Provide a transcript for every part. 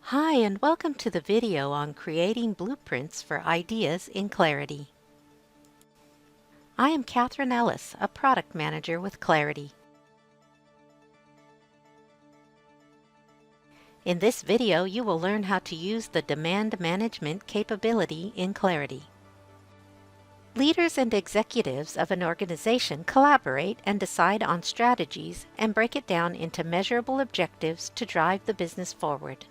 Hi, and welcome to the video on creating blueprints for ideas in Clarity. I am Catherine Ellis, a product manager with Clarity. In this video, you will learn how to use the demand management capability in Clarity. Leaders and executives of an organization collaborate and decide on strategies and break it down into measurable objectives to drive the business forward.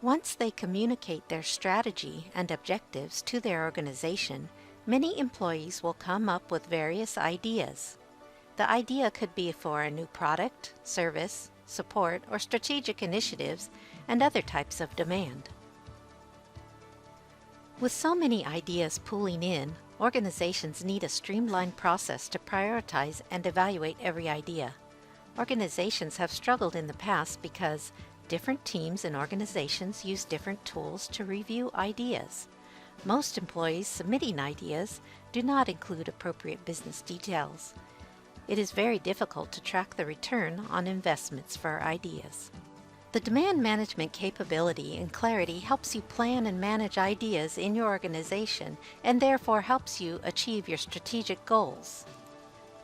Once they communicate their strategy and objectives to their organization, many employees will come up with various ideas. The idea could be for a new product, service, support, or strategic initiatives, and other types of demand. With so many ideas pooling in, organizations need a streamlined process to prioritize and evaluate every idea. Organizations have struggled in the past because different teams and organizations use different tools to review ideas. Most employees submitting ideas do not include appropriate business details. It is very difficult to track the return on investments for ideas. The demand management capability in Clarity helps you plan and manage ideas in your organization and therefore helps you achieve your strategic goals.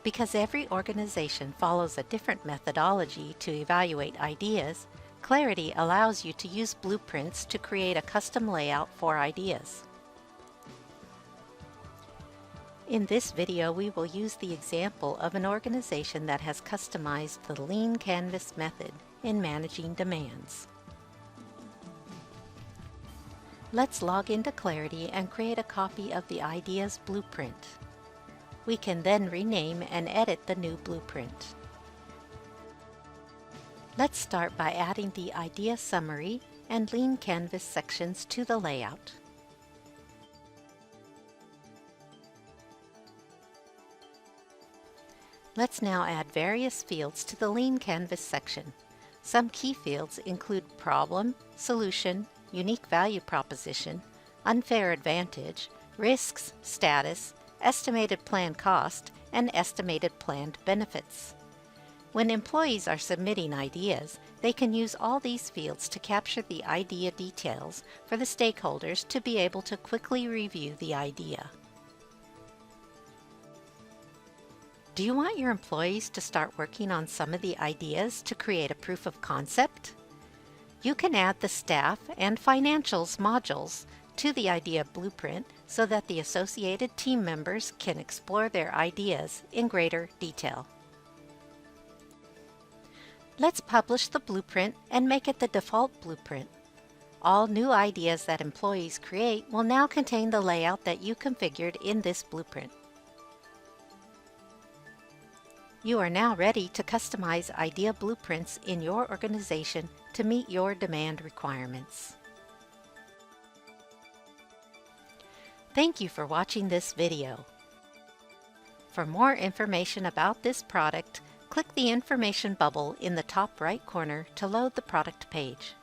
Because every organization follows a different methodology to evaluate ideas, Clarity allows you to use blueprints to create a custom layout for ideas. In this video, we will use the example of an organization that has customized the Lean Canvas method in managing demands. Let's log into Clarity and create a copy of the idea's blueprint. We can then rename and edit the new blueprint. Let's start by adding the idea summary and Lean Canvas sections to the layout. Let's now add various fields to the Lean Canvas section. Some key fields include problem, solution, unique value proposition, unfair advantage, risks, status, estimated planned cost, and estimated planned benefits. When employees are submitting ideas, they can use all these fields to capture the idea details for the stakeholders to be able to quickly review the idea. Do you want your employees to start working on some of the ideas to create a proof of concept? You can add the staff and financials modules to the idea blueprint so that the associated team members can explore their ideas in greater detail. Let's publish the blueprint and make it the default blueprint. All new ideas that employees create will now contain the layout that you configured in this blueprint. You are now ready to customize idea blueprints in your organization to meet your demand requirements. Thank you for watching this video. For more information about this product, click the information bubble in the top right corner to load the product page.